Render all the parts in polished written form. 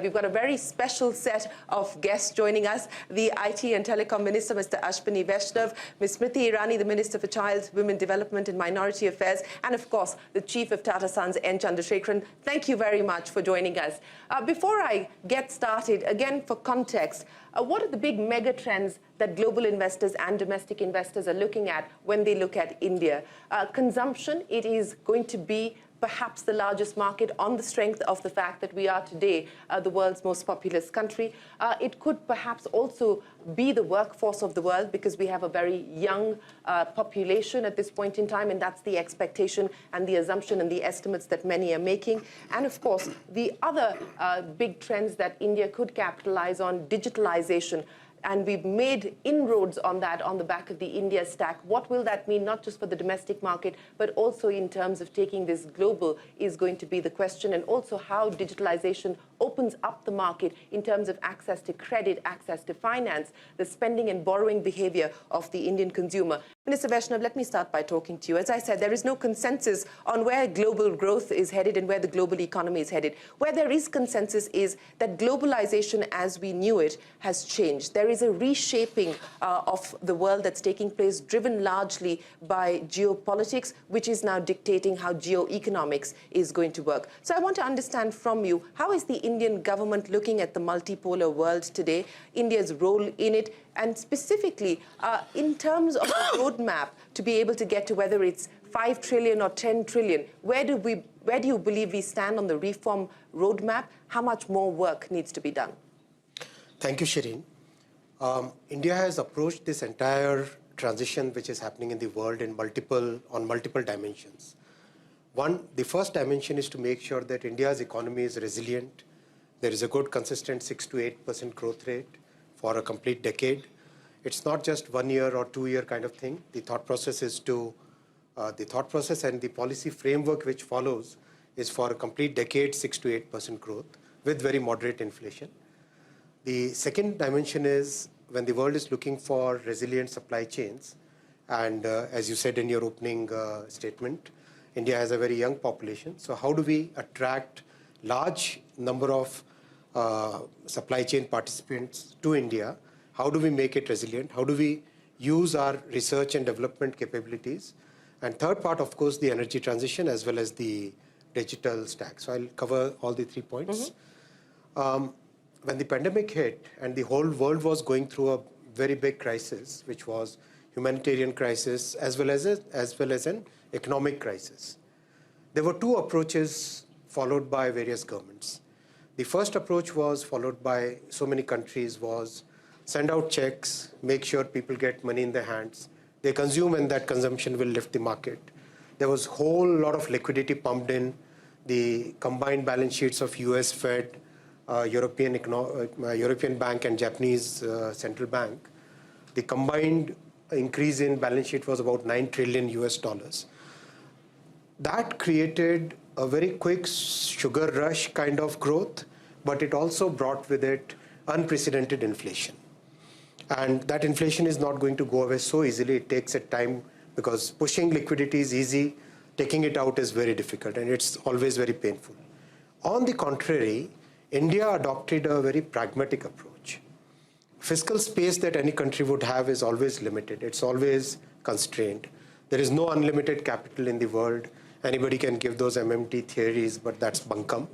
We've got a very special set of guests joining us. The IT and Telecom Minister, Mr. Ashwini Vaishnaw, Ms. Smriti Irani, the Minister for Child, Women Development and Minority Affairs, and of course, the Chief of Tata Sons, N. Chandrasekaran. Thank you very much for joining us. Before I get started, again for context, what are the big mega trends that global investors and domestic investors are looking at when they look at India? Consumption, it is going to be perhaps the largest market on the strength of the fact that we are today the world's most populous country. It could perhaps also be the workforce of the world because we have a very young population at this point in time, and that's the expectation and the assumption and the estimates that many are making. And of course, the other big trends that India could capitalize on, digitalization. And we've made inroads on that on the back of the India stack. What will that mean, not just for the domestic market, but also in terms of taking this global is going to be the question, and also how digitalization opens up the market in terms of access to credit, access to finance, the spending and borrowing behavior of the Indian consumer. Minister Vaishnaw, let me start by talking to you. As I said, there is no consensus on where global growth is headed and where the global economy is headed. Where there is consensus is that globalization as we knew it has changed. There is a reshaping of the world that's taking place, driven largely by geopolitics, which is now dictating how geoeconomics is going to work. So I want to understand from you, how is the Indian government looking at the multipolar world today, India's role in it, and specifically in terms of a roadmap to be able to get to whether it's 5 trillion or 10 trillion, where do you believe we stand on the reform roadmap? How much more work needs to be done? Thank you, Shireen. India has approached this entire transition which is happening in the world on multiple dimensions. One, the first dimension is to make sure that India's economy is resilient. There is a good, consistent 6 to 8% growth rate for a complete decade. It's not just 1 year or 2 year kind of thing. The thought process is the thought process and the policy framework which follows is for a complete decade, 6 to 8% growth with very moderate inflation. The second dimension is when the world is looking for resilient supply chains, and as you said in your opening statement, India has a very young population. So how do we attract large number of supply chain participants to India? How do we make it resilient? How do we use our research and development capabilities? And third part, of course, the energy transition as well as the digital stack. So I'll cover all the 3 points. When the pandemic hit and the whole world was going through a very big crisis, which was humanitarian crisis as well as an economic crisis, there were 2 approaches followed by various governments. The first approach was followed by so many countries was send out checks, make sure people get money in their hands, they consume, and that consumption will lift the market. There was a whole lot of liquidity pumped in. The combined balance sheets of US Fed, European Bank and Japanese Central Bank, the combined increase in balance sheet was about $9 trillion US. That created a very quick sugar rush kind of growth, but it also brought with it unprecedented inflation. And that inflation is not going to go away so easily. It takes a time because pushing liquidity is easy, taking it out is very difficult, and it's always very painful. On the contrary, India adopted a very pragmatic approach. Fiscal space that any country would have is always limited. It's always constrained. There is no unlimited capital in the world. Anybody can give those MMT theories, but that's bunkum.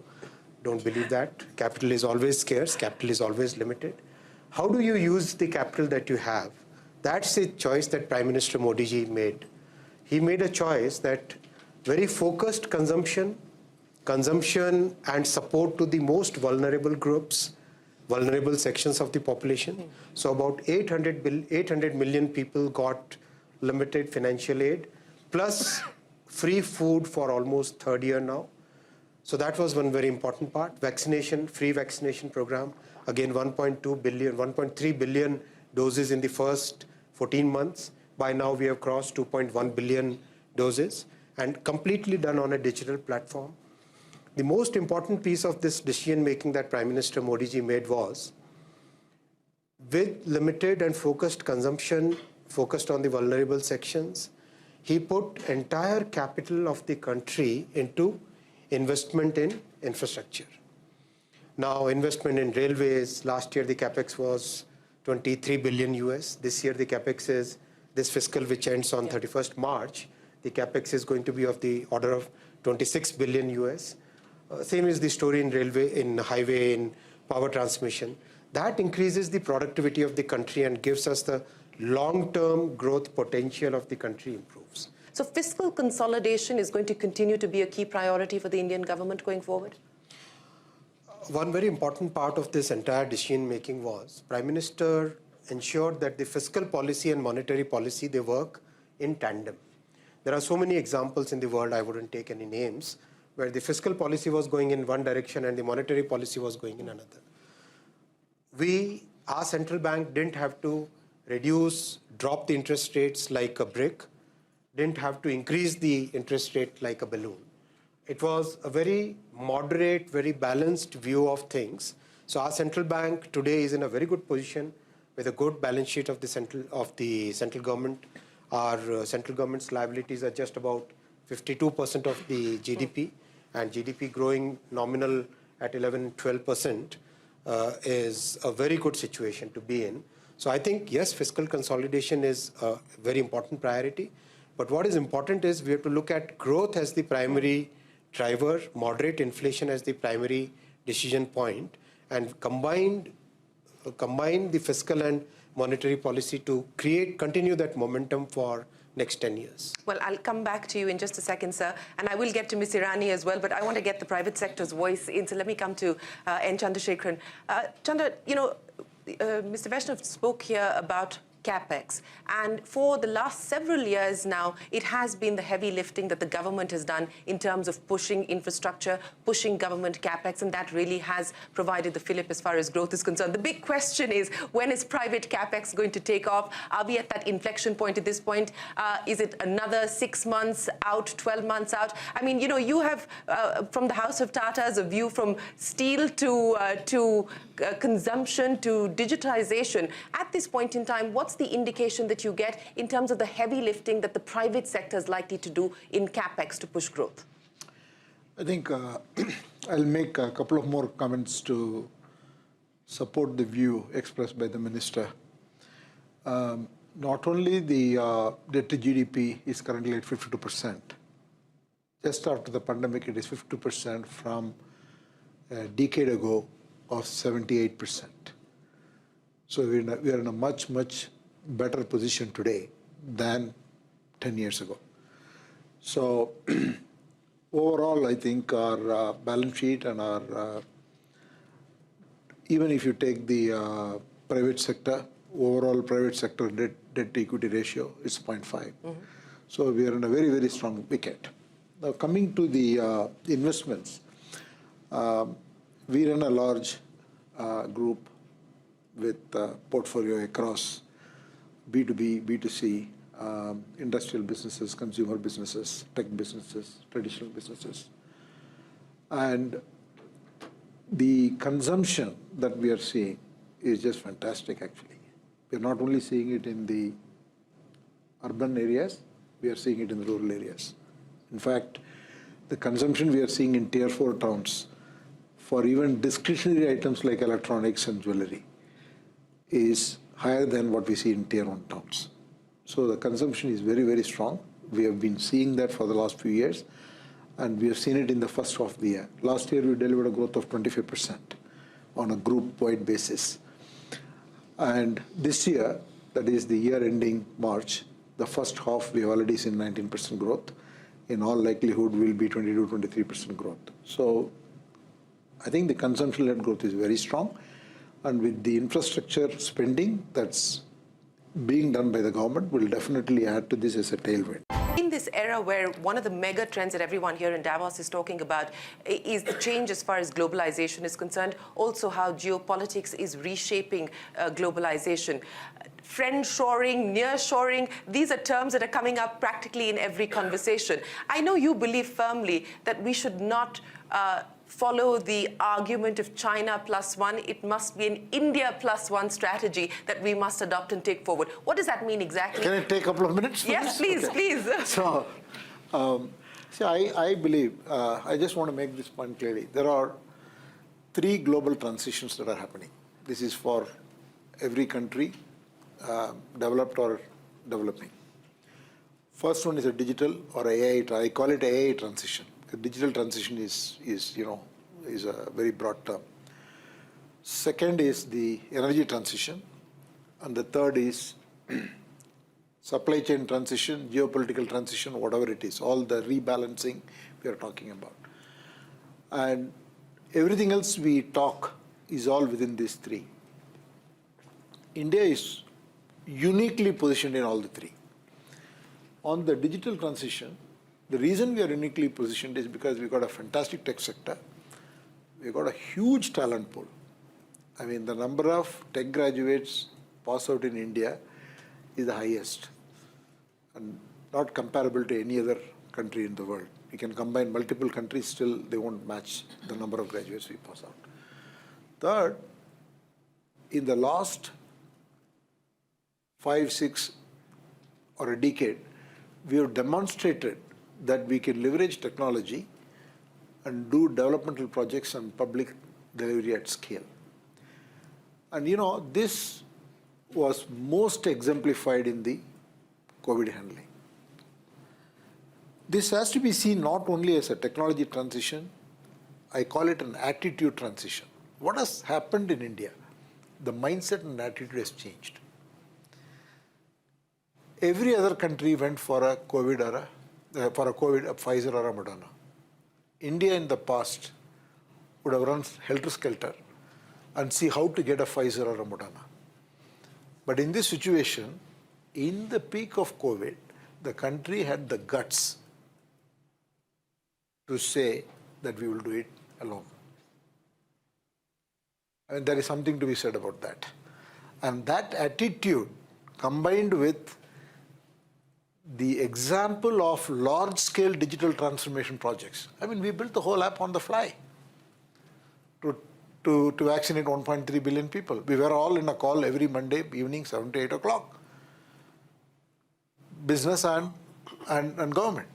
Don't believe that. Capital is always scarce. Capital is always limited. How do you use the capital that you have? That's a choice that Prime Minister Modi ji made. He made a choice that very focused consumption and support to the most vulnerable groups, vulnerable sections of the population. So about 800 million people got limited financial aid, plus free food for almost 3rd year now. So that was one very important part. Vaccination, free vaccination program. Again, 1.3 billion doses in the first 14 months. By now we have crossed 2.1 billion doses and completely done on a digital platform. The most important piece of this decision making that Prime Minister Modi ji made was, with limited and focused consumption, focused on the vulnerable sections, he put entire capital of the country into investment in infrastructure. Now, investment in railways, last year the capex was 23 billion US. This year the capex is, this fiscal which ends on 31st March, the capex is going to be of the order of 26 billion US. Same is the story in railway, in highway, in power transmission. That increases the productivity of the country and gives us the long-term growth potential of the country improves. So fiscal consolidation is going to continue to be a key priority for the Indian government going forward? One very important part of this entire decision-making was Prime Minister ensured that the fiscal policy and monetary policy, they work in tandem. There are so many examples in the world, I wouldn't take any names, where the fiscal policy was going in one direction and the monetary policy was going in another. Our central bank didn't have to drop the interest rates like a brick, didn't have to increase the interest rate like a balloon. It was a very moderate, very balanced view of things. So our central bank today is in a very good position with a good balance sheet of the central government. Our central government's liabilities are just about 52% of the GDP, and GDP growing nominal at 11-12% is a very good situation to be in. So I think, yes, fiscal consolidation is a very important priority. But what is important is we have to look at growth as the primary driver, moderate inflation as the primary decision point, and combine the fiscal and monetary policy to continue that momentum for next 10 years. Well, I'll come back to you in just a second, sir, and I will get to Ms. Irani as well, but I want to get the private sector's voice in, so let me come to N. Chandrasekaran. Chandra, Mr. Vaishnaw spoke here about capex, and for the last several years now, it has been the heavy lifting that the government has done in terms of pushing infrastructure, pushing government capex, and that really has provided the fillip as far as growth is concerned. The big question is, when is private capex going to take off? Are we at that inflection point at this point? Is it another 6 months out, 12 months out? I mean, you have, from the House of Tatas, a view from steel to consumption to digitization. At this point in time, what's the indication that you get in terms of the heavy lifting that the private sector is likely to do in capex to push growth? I think I'll make a couple of more comments to support the view expressed by the minister. Not only the debt to GDP is currently at 52%. Just after the pandemic, it is 52% from a decade ago of 78%. So we are in a much, much better position today than 10 years ago. So overall, I think our balance sheet and our, even if you take the private sector, overall private sector debt to equity ratio is 0.5. So we are in a very, very strong wicket. Now coming to the investments, we run a large group with portfolio across B2B, B2C, industrial businesses, consumer businesses, tech businesses, traditional businesses. And the consumption that we are seeing is just fantastic, actually. We are not only seeing it in the urban areas, we are seeing it in the rural areas. In fact, the consumption we are seeing in Tier 4 towns for even discretionary items like electronics and jewelry is higher than what we see in Tier 1 towns. So the consumption is very, very strong. We have been seeing that for the last few years, and we have seen it in the first half of the year. Last year, we delivered a growth of 25% on a group-wide basis. And this year, that is the year ending March, the first half, we have already seen 19% growth. In all likelihood, will be 22-23% growth. So I think the consumption-led growth is very strong. And with the infrastructure spending that's being done by the government, will definitely add to this as a tailwind. In this era where one of the mega trends that everyone here in Davos is talking about is the change as far as globalization is concerned, also how geopolitics is reshaping globalization. Friendshoring, nearshoring, these are terms that are coming up practically in every conversation. I know you believe firmly that we should not follow the argument of China +1. It must be an India +1 strategy that we must adopt and take forward. What does that mean exactly? Can I take a couple of minutes for yes, this? please, please. So, see, I believe, I just want to make this point clearly. There are three global transitions that are happening. This is for every country, developed or developing. First one is a digital or AI. I call it AI transition. The digital transition is a very broad term. Second is the energy transition, and the third is supply chain transition, geopolitical transition, whatever it is, all the rebalancing we are talking about. And everything else we talk is all within these three. India is uniquely positioned in all the three. On the digital transition, the reason we are uniquely positioned is because we've got a fantastic tech sector. We've got a huge talent pool. I mean, the number of tech graduates pass out in India is the highest and not comparable to any other country in the world. We can combine multiple countries, still they won't match the number of graduates we pass out. Third, in the last 5, 6, or a decade, we have demonstrated that we can leverage technology and do developmental projects and public delivery at scale. And this was most exemplified in the COVID handling. This has to be seen not only as a technology transition, I call it an attitude transition. What has happened in India? The mindset and attitude has changed. Every other country went for a Pfizer or a Moderna. India in the past would have run helter-skelter and see how to get a Pfizer or a Moderna. But in this situation, in the peak of COVID, the country had the guts to say that we will do it alone. I mean, there is something to be said about that. And that attitude, combined with the example of large-scale digital transformation projects. I mean, we built the whole app on the fly to vaccinate 1.3 billion people. We were all in a call every Monday evening, 7 to 8 o'clock. Business and government.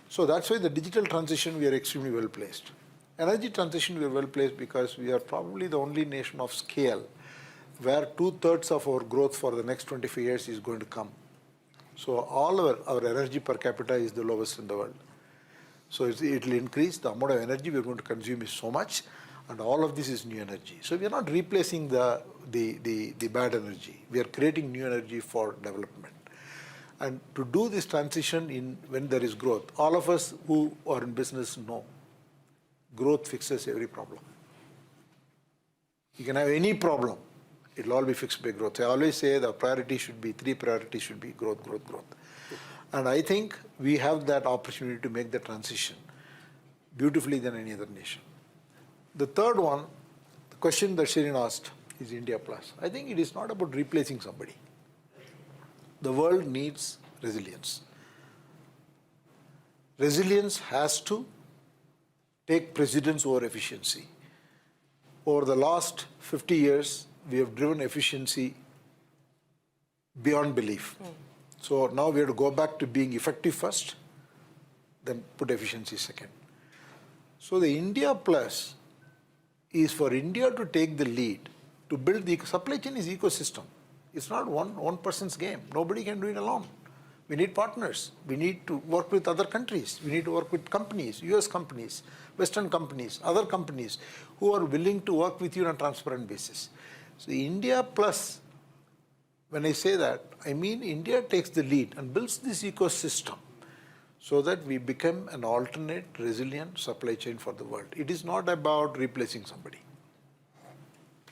So that's why the digital transition, we are extremely well placed. Energy transition, we are well placed because we are probably the only nation of scale where 2/3 of our growth for the next 25 years is going to come. So all our energy per capita is the lowest in the world. So it will increase. The amount of energy we are going to consume is so much, and all of this is new energy. So we are not replacing the bad energy. We are creating new energy for development. And to do this transition when there is growth, all of us who are in business know growth fixes every problem. You can have any problem. It will all be fixed by growth. I always say the three priorities should be growth, growth, growth. And I think we have that opportunity to make the transition beautifully than any other nation. The third one, the question that Shirin asked, is India Plus. I think it is not about replacing somebody. The world needs resilience. Resilience has to take precedence over efficiency. Over the last 50 years, we have driven efficiency beyond belief. So now we have to go back to being effective first, then put efficiency second. So the India Plus is for India to take the lead, to build the supply chain is ecosystem. It's not one person's game. Nobody can do it alone. We need partners. We need to work with other countries. We need to work with companies, US companies, Western companies, other companies who are willing to work with you on a transparent basis. So India Plus, when I say that, I mean India takes the lead and builds this ecosystem so that we become an alternate, resilient supply chain for the world. It is not about replacing somebody.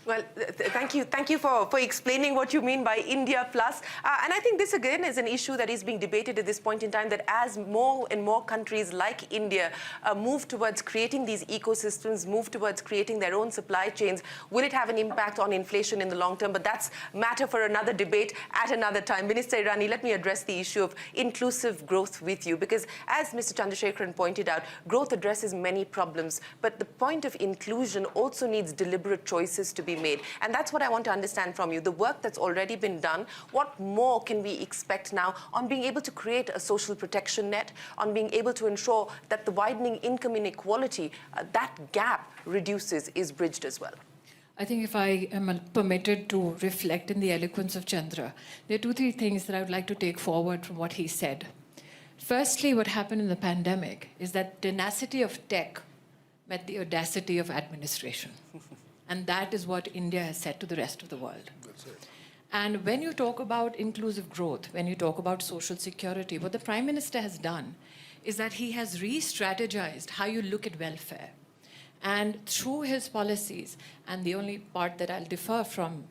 Well, thank you for explaining what you mean by India Plus. And I think this, again, is an issue that is being debated at this point in time, that as more and more countries like India move towards creating these ecosystems, move towards creating their own supply chains, will it have an impact on inflation in the long term? But that's matter for another debate at another time. Minister Irani, let me address the issue of inclusive growth with you, because as Mr. Chandrasekaran pointed out, growth addresses many problems, but the point of inclusion also needs deliberate choices to be being made. And that's what I want to understand from you. The work that's already been done, what more can we expect now on being able to create a social protection net, on being able to ensure that the widening income inequality, that gap reduces, is bridged as well? I think if I am permitted to reflect in the eloquence of Chandra, there are 2-3 things that I would like to take forward from what he said. Firstly, what happened in the pandemic is that tenacity of tech met the audacity of administration. And that is what India has said to the rest of the world. That's it. And when you talk about inclusive growth, when you talk about social security, what the Prime Minister has done is that he has re-strategized how you look at welfare. And through his policies, and the only part that I'll differ from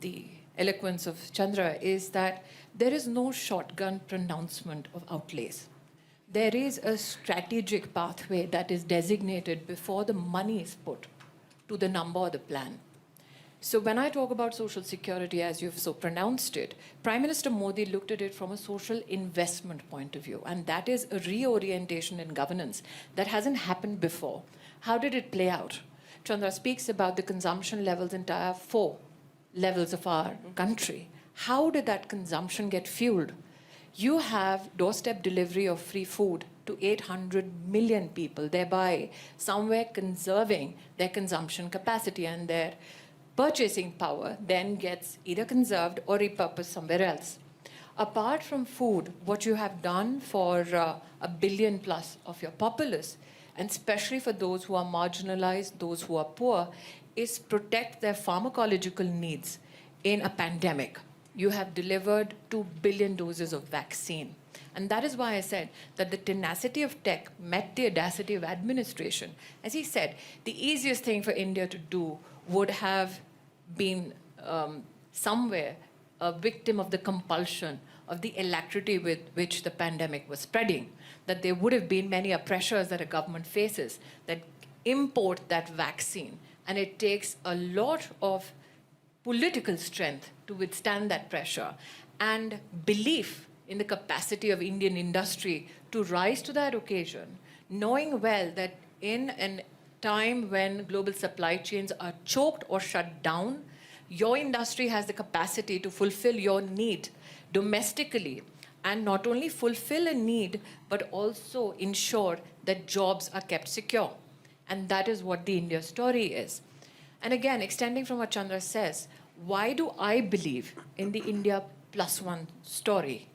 the eloquence of Chandra is that there is no shotgun pronouncement of outlays. There is a strategic pathway that is designated before the money is put to the number or the plan. So when I talk about social security, as you've so pronounced it, Prime Minister Modi looked at it from a social investment point of view, and that is a reorientation in governance that hasn't happened before. How did it play out? Chandra speaks about the consumption levels in tier 4 levels of our country. How did that consumption get fueled? You have doorstep delivery of free food to 800 million people, thereby somewhere conserving their consumption capacity, and their purchasing power then gets either conserved or repurposed somewhere else. Apart from food, what you have done for 1 billion plus of your populace, and especially for those who are marginalized, those who are poor, is protect their pharmacological needs in a pandemic. You have delivered 2 billion doses of vaccine. And that is why I said that the tenacity of tech met the audacity of administration. As he said, the easiest thing for India to do would have been somewhere a victim of the compulsion of the alacrity with which the pandemic was spreading, that there would have been many pressures that a government faces that import that vaccine. And it takes a lot of political strength to withstand that pressure and belief in the capacity of Indian industry to rise to that occasion, knowing well that in a time when global supply chains are choked or shut down, your industry has the capacity to fulfill your need domestically, and not only fulfill a need, but also ensure that jobs are kept secure. And that is what the India story is. And again, extending from what Chandra says, why do I believe in the India +1 story?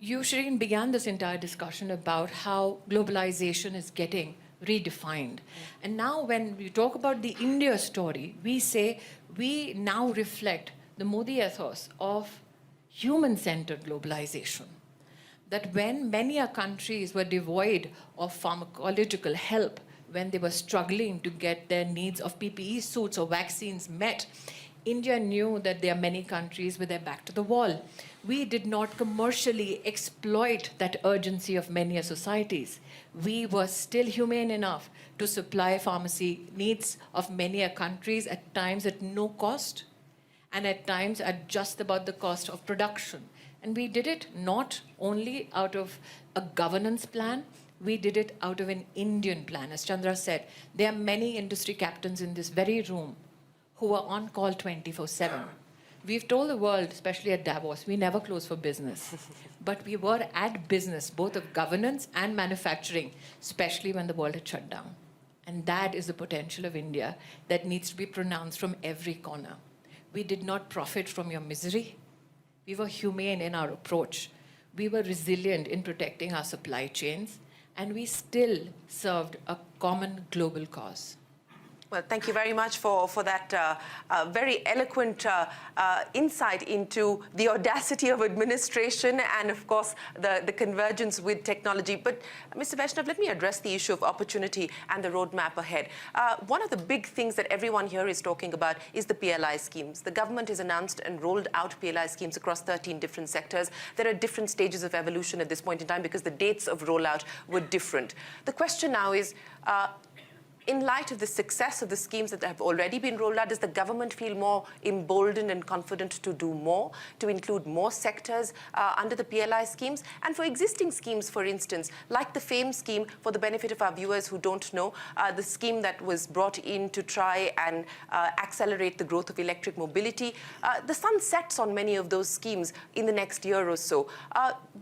You, Shireen, began this entire discussion about how globalization is getting redefined. And now when we talk about the India story, we say we now reflect the Modi ethos of human-centered globalization. That when many countries were devoid of pharmacological help, when they were struggling to get their needs of PPE suits or vaccines met, India knew that there are many countries with their back to the wall. We did not commercially exploit that urgency of many societies. We were still humane enough to supply pharmacy needs of many countries, at times at no cost, and at times at just about the cost of production. And we did it not only out of a governance plan, we did it out of an Indian plan. As Chandra said, there are many industry captains in this very room who are on call 24/7. We've told the world, especially at Davos, we never close for business. But we were at business, both of governance and manufacturing, especially when the world had shut down. And that is the potential of India that needs to be pronounced from every corner. We did not profit from your misery. We were humane in our approach. We were resilient in protecting our supply chains. And we still served a common global cause. Well, thank you very much for that very eloquent insight into the audacity of administration and, of course, the convergence with technology. But, Mr. Vaishnaw, let me address the issue of opportunity and the roadmap ahead. One of the big things that everyone here is talking about is the PLI schemes. The government has announced and rolled out PLI schemes across 13 different sectors. There are different stages of evolution at this point in time because the dates of rollout were different. The question now is, In light of the success of the schemes that have already been rolled out, does the government feel more emboldened and confident to do more, to include more sectors under the PLI schemes? And for existing schemes, for instance, like the FAME scheme, for the benefit of our viewers who don't know, the scheme that was brought in to try and accelerate the growth of electric mobility, the sun sets on many of those schemes in the next year or so.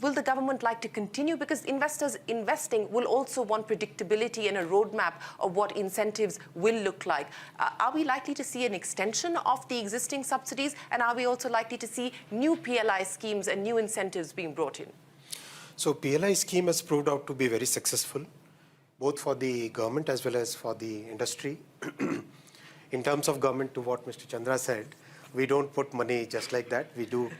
Will the government like to continue? Because investors investing will also want predictability and a roadmap of what incentives will look like. Are we likely to see an extension of the existing subsidies? And are we also likely to see new PLI schemes and new incentives being brought in? So PLI scheme has proved out to be very successful, both for the government as well as for the industry. In terms of government, to what Mr. Chandra said, we don't put money just like that. We do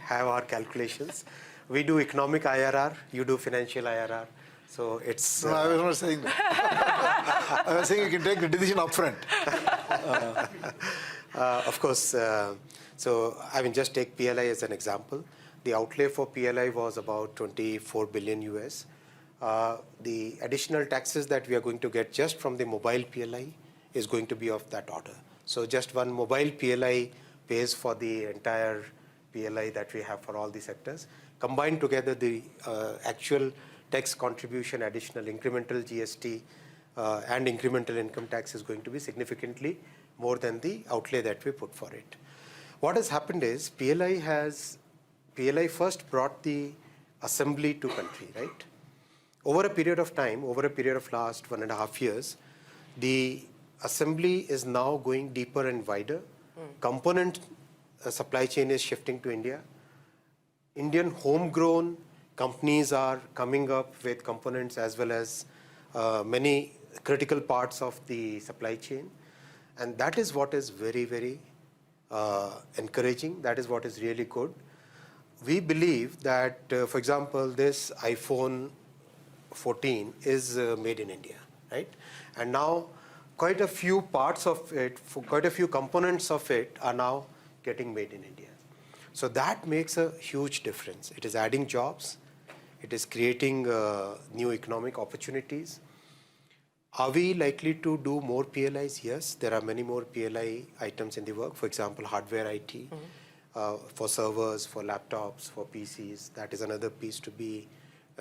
have our calculations. We do economic IRR, you do financial IRR. So it's... No, I was not saying that. I was saying you can take the decision upfront. Of course, so I mean, just take PLI as an example. The outlay for PLI was about 24 billion US. The additional taxes that we are going to get just from the mobile PLI is going to be of that order. So just one mobile PLI pays for the entire PLI that we have for all the sectors. Combined together, the actual tax contribution, additional incremental GST and incremental income tax is going to be significantly more than the outlay that we put for it. What has happened is PLI first brought the assembly to country, right? Over a period of time, over a period of last 1.5 years, the assembly is now going deeper and wider. Component supply chain is shifting to India. Indian homegrown companies are coming up with components as well as many critical parts of the supply chain. And that is what is very, very encouraging. That is what is really good. We believe that, for example, this iPhone 14 is made in India, right? And now quite a few parts of it, quite a few components of it are now getting made in India. So that makes a huge difference. It is adding jobs. It is creating new economic opportunities. Are we likely to do more PLIs? Yes, there are many more PLI items in the work. For example, hardware IT, for servers, for laptops, for PCs. That is another piece to be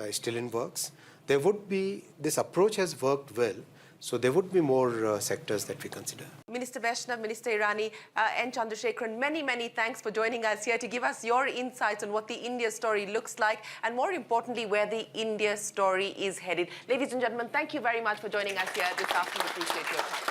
still in works. There would be, this approach has worked well. So there would be more sectors that we consider. Minister Vaishnaw, Minister Irani, N. Chandrasekaran, many, many thanks for joining us here to give us your insights on what the India story looks like and more importantly, where the India story is headed. Ladies and gentlemen, thank you very much for joining us here this afternoon. Appreciate your time.